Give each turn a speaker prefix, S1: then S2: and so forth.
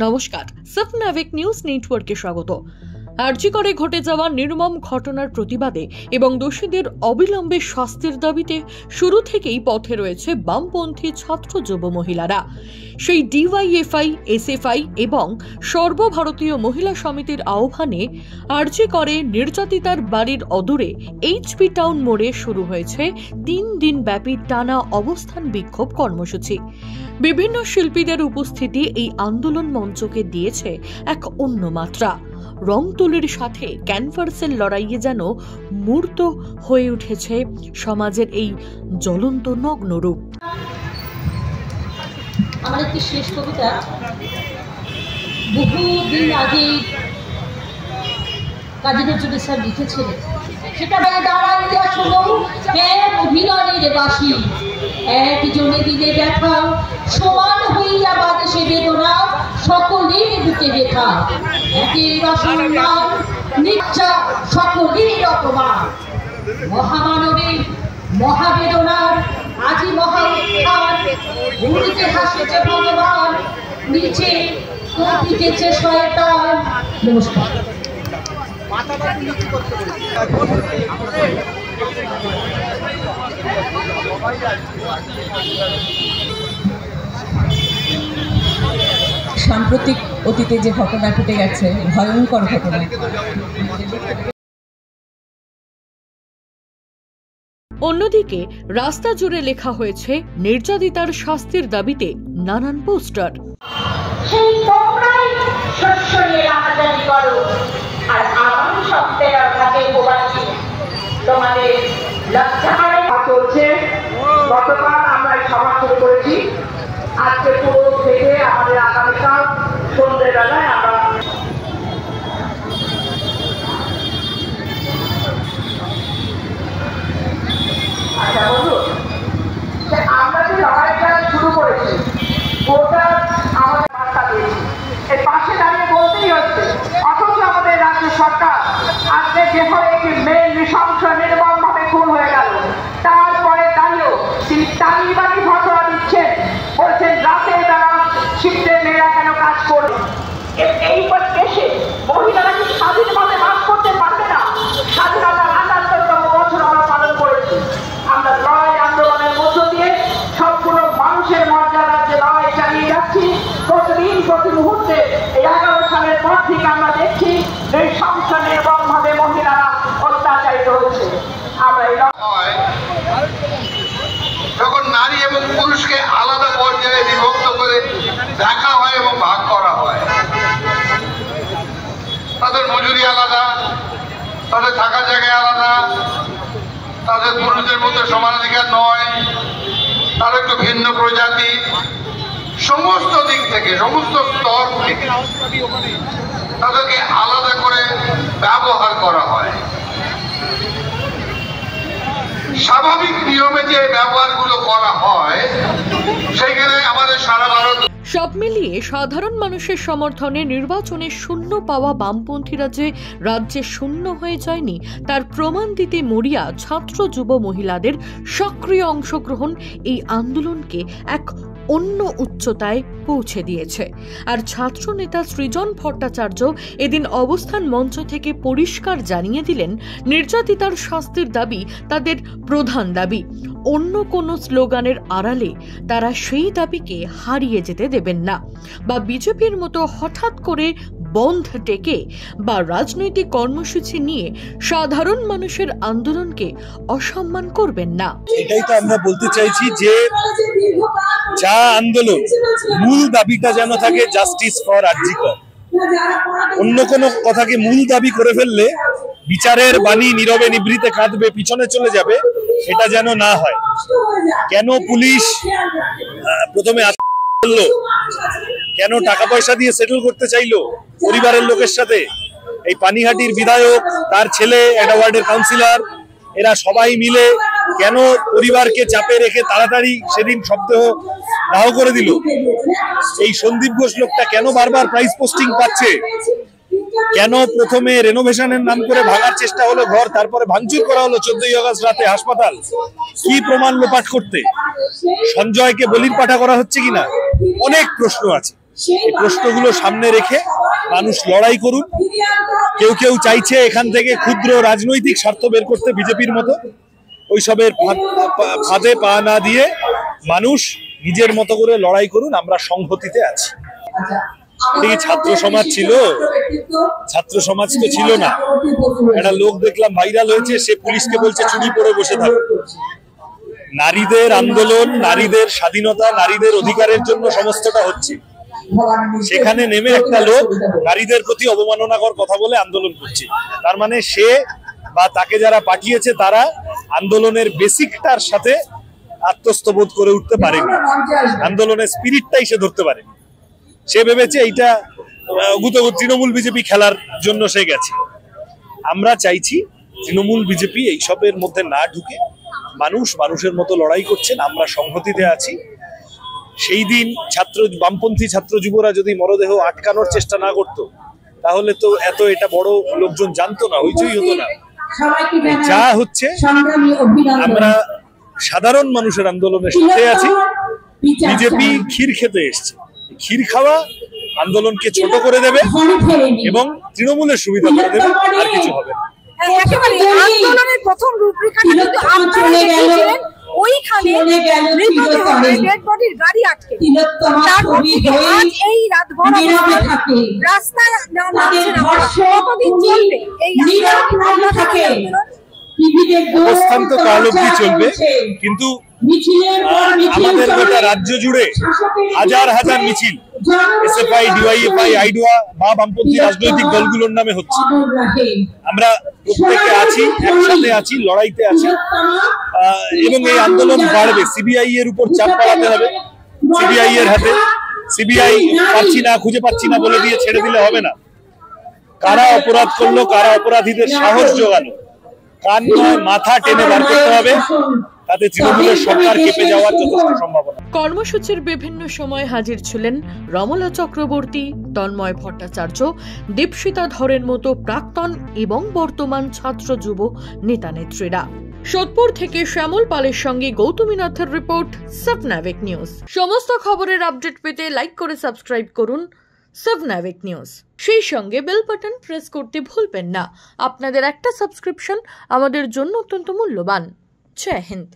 S1: নমস্কার, সাবনাভিক নিউজ নেটওয়ার্কে স্বাগত। আরজি করে ঘটে যাওয়া নির্মম ঘটনার প্রতিবাদে এবং দোষীদের অবিলম্বে শাস্তির দাবিতে শুরু থেকেই পথে রয়েছে বামপন্থী ছাত্র যুব মহিলারা। সেই ডিওয়াইএফআই, এসএফআই এবং সর্বভারতীয় মহিলা সমিতির আহ্বানে আরজি করে নির্যাতিতার বাড়ির অদূরে এইচপি টাউন মোড়ে শুরু হয়েছে 3 দিন ব্যাপী টানা অবস্থান বিক্ষোভ কর্মসূচি। বিভিন্ন শিল্পীদের উপস্থিতি এই আন্দোলন মঞ্চকে দিয়েছে এক অন্য মাত্রা। রং তুলির সাথে ক্যানভাসের লড়াইয়ে যেন মূর্ত হয়ে উঠেছে সমাজের এই জ্বলন্ত নগ্ন রূপ।
S2: আমার একটি শেষ কবিতা বহুদিন আগে কাজী নজরুল ইসলাম লিখেছিলেন, সেটা দাঁড়াইয়া শোনো এক অভিনয়ের বাসী, একজনে দিলে দেখা সমান হইয়া বাদেশে বেদনা, সকলের বুকে ব্যথা, একের অসম্মান নিচ্ছা সকলের অপমান, মহামানবের মহাবেদনার আজি মহা উত্থান, উড়িতে হাসিছে ভগবান, নিচে কপিতেছে শয়তান। নমস্কার।
S3: সাম্প্রতিক অতীতে যে ঘটনা ঘটে গেছে, ভয়ঙ্কর ঘটনা।
S1: অন্যদিকে রাস্তা জুড়ে লেখা হয়েছে নির্যাতিতার শাস্তির দাবিতে নানান পোস্টার।
S2: সেই তোমরাই শস্য নিয়ে রাহাজানি করো, আর আমার সপ্তাহে থাকে উপবাসী, তোমাদের লজ্জা করে চলছে। গতকাল আমরা এই সভা শুরু করেছি, আজকে পুরো থেকে আমাদের আগামীকাল সন্ধ্যেবেলায় আমরা আমরা যে লড়াইটা শুরু করেছি ওটা আমাদের বার্তা দিয়েছি, এর পাশে দাঁড়িয়ে বলতেই হচ্ছে। অথচ আমাদের রাজ্য সরকার আজকে যেভাবে একটি মেয়ে নৃশংস নির্মমভাবে খুন হয়ে গেল, তারপরে দাঁড়িয়েও তিনি তালিবানি ঘটনা দিচ্ছেন, বলছেন রাতের বেলা শিল্পের মেয়েরা কেন কাজ করবে। এই দেশে মহিলারা কি স্বাধীনভাবে বাস করতে পারবে না? স্বাধীনতার ৭৮তম বছর আমরা পালন করেছি। আমরা লড়াই আন্দোলনের মধ্য দিয়ে সবগুলো মানুষের মর্যাদার যে লড়াই চালিয়ে যাচ্ছি, প্রতিদিন প্রতি মুহূর্তে এই ১১ সালের পর থেকে আমরা দেখছি নৃশংস নির্মমভাবে মহিলারা অত্যাচারিত হচ্ছে। আমরা এই
S4: যখন নারী এবং পুরুষকে আলাদা পর্যায়ে বিভক্ত করে দেখা হয় এবং ভাগ করা হয়, তাদের মজুরি আলাদা, তাদের থাকা জায়গা আলাদা, তাদের পুরুষদের মধ্যে সমানাধিকার নয়, তারা একটু ভিন্ন প্রজাতি, সমস্ত দিক থেকে সমস্ত স্তর থেকে তাদেরকে আলাদা করে ব্যবহার করা হয়। স্বাভাবিক নিয়মে যে ব্যবহারগুলো করা হয় সেখানে আমাদের সারা ভারত।
S1: সব মিলিয়ে সাধারণ মানুষের সমর্থনে নির্বাচনে শূন্য পাওয়া বামপন্থীরা যে রাজ্যে শূন্য হয়ে যায়নি তার প্রমাণ দিতে মরিয়া ছাত্র যুব মহিলাদের সক্রিয় অংশগ্রহণ এই আন্দোলনকে এক অন্য উচ্চতায় পৌঁছে দিয়েছে। আর ছাত্র নেতা সৃজন ভট্টাচার্য এদিন অবস্থান মঞ্চ থেকে পরিষ্কার জানিয়ে দিলেন, নির্যাতিতার শাস্তির দাবি তাদের প্রধান দাবি। অন্য কোনো স্লোগানের আড়ালে তারা সেই দাবিকে হারিয়ে যেতে দেবেন না, বা বিজেপির মতো হঠাৎ করে বন্ধ ডেকে বা রাজনৈতিক কর্মসূচি নিয়ে সাধারণ মানুষের আন্দোলনকে অসম্মান করবেন না।
S5: এটাই তো আমরা বলতে চাইছি যে যা আন্দোলন মূল দাবিটা যেন থাকে জাস্টিস ফর আরজি কর। অন্য কোনো কথাকে মূল দাবি করে ফেললে বিচারের বাণী নীরবে নিভৃতে কাঁদবে, পিছনে চলে যাবে, এটা যেন না হয়। কেন পুলিশ প্রথমে বললো, কেন টাকা পয়সা দিয়ে সেটেল করতে চাইলো পরিবারের লোকের সাথে? এই পানিহাটির বিধায়ক, তার ছেলে, একটা ওয়ার্ডের কাউন্সিলর, এরা সবাই মিলে কেন পরিবারকে চাপে রেখে তাড়াতাড়ি সেদিন শবদেহ দাহ করে দিল? এই সন্দীপ ঘোষ লোকটা কেন বারবার প্রাইস পোস্টিং পাচ্ছে? কেন প্রথমে রেনোভেশনের নাম করে ভাঙার চেষ্টা হলো ঘর, তারপরে ভাঙচুর করা হলো 14ই আগস্ট রাতে হাসপাতাল? কি প্রমাণ লোপাট করতে? সঞ্জয়কে বলির পাঠা করা হচ্ছে কিনা? অনেক প্রশ্ন আছে। এই প্রশ্নগুলো সামনে রেখে মানুষ লড়াই করুন। কেউ কেউ চাইছে এখান থেকে ক্ষুদ্র রাজনৈতিক স্বার্থ বের করতে, বিজেপির মতো। ওইসবের ফাঁদে পা না দিয়ে মানুষ নিজের মতো করে লড়াই করুন। আমরা সংহতিতে আছি। এই ছাত্র সমাজ ছিল, ছাত্র সমাজ তো ছিল না। একটা লোক দেখলাম ভাইরাল হয়েছে, সে পুলিশকে বলছে চুরি পরে বসে থাকো। নারীদের আন্দোলন, নারীদের স্বাধীনতা, নারীদের অধিকারের জন্য সমস্তটা হচ্ছে। সেখানে নেমে একটা লোক নারীদের প্রতি অবমাননাকর কথা বলে আন্দোলন করছে। তার মানে সে বা তাকে যারা পাঠিয়েছে তারা আন্দোলনের বেসিকটার সাথে আত্মস্থবোধ করে উঠতে পারেনি, আন্দোলনের স্পিরিটটাই সে ধরতে পারেনি। সে ভেবেছে এইটা তৃণমূল বিজেপি খেলার জন্য সে গেছে। আমরা চাইছি তৃণমূল বিজেপি এইসবের মধ্যে না ঢুকে মানুষের মতো লড়াই করছেন। আমরা সংহতিতে আছি। সেই দিন বামপন্থী ছাত্র যুবরা যদি মরদেহ আটকানোর চেষ্টা না করতো, তাহলে তো এটা বড় লোকজন জানতো না, হইচই হতো না। যা হচ্ছে, আমরা সাধারণ মানুষের আন্দোলনের সাথে আছি। বিজেপি ক্ষীর খেতে এসছে, ক্ষীর খাওয়া আন্দোলনকে ছোট করে দেবে এবং তৃণমূলের সুবিধা করে দেবে, আর কিছু হবে না।
S6: আন্দোলনের প্রথম রূপরেখাটা কিন্তু আপনারা দেখেছিলেন, ওইখানে ডেড বডির গাড়ি আটকে, তারপর থেকে আজ এই রাতভর রাস্তায় নামছে না। কতদিন চলবে এই আন্দোলন?
S5: অবস্থান তো কাল অবধি চলবে, কিন্তু আমাদের গোটা রাজ্য জুড়ে হাজার হাজার মিছিল এসএফআই, ডিওয়াইএফআই, আইডোয়া বা বামপন্থী রাজনৈতিক দলগুলোর নামে হচ্ছে। আমরা প্রত্যেকে আছি, একসাথে আছি, লড়াইতে আছি এবং এই আন্দোলন বাড়বে। সিবিআই এর উপর চাপ বাড়াতে হবে, সিবিআই এর হাতে। সিবিআই খুঁজে পাচ্ছি না বলে দিয়ে ছেড়ে দিলে হবে না। কারা অপরাধ করলো, কারা অপরাধীদের সাহস জোগালো, কান নয় মাথা টেনে বার করতে হবে। তাতে তৃণমূলের সরকার কেঁপে যাওয়ার যথেষ্ট সম্ভাবনা।
S1: কর্মসূচির বিভিন্ন সময় হাজির ছিলেন রমলা চক্রবর্তী, তন্ময় ভট্টাচার্য, দীপশিতা ধরের মতো প্রাক্তন এবং বর্তমান ছাত্র যুব নেতা নেত্রীরা। সোদপুর থেকে শ্যামল পালের সঙ্গে গৌতমী নাথের রিপোর্ট, সাবনাভিক নিউজ। সমস্ত খবরের আপডেট পেতে লাইক করে সাবস্ক্রাইব করুন সাবনাভিক নিউজ। সেই সঙ্গে বেল বাটন প্রেস করতে ভুলবেন না। আপনাদের একটা সাবস্ক্রিপশন আমাদের জন্য অত্যন্ত মূল্যবান। জয় হিন্দ।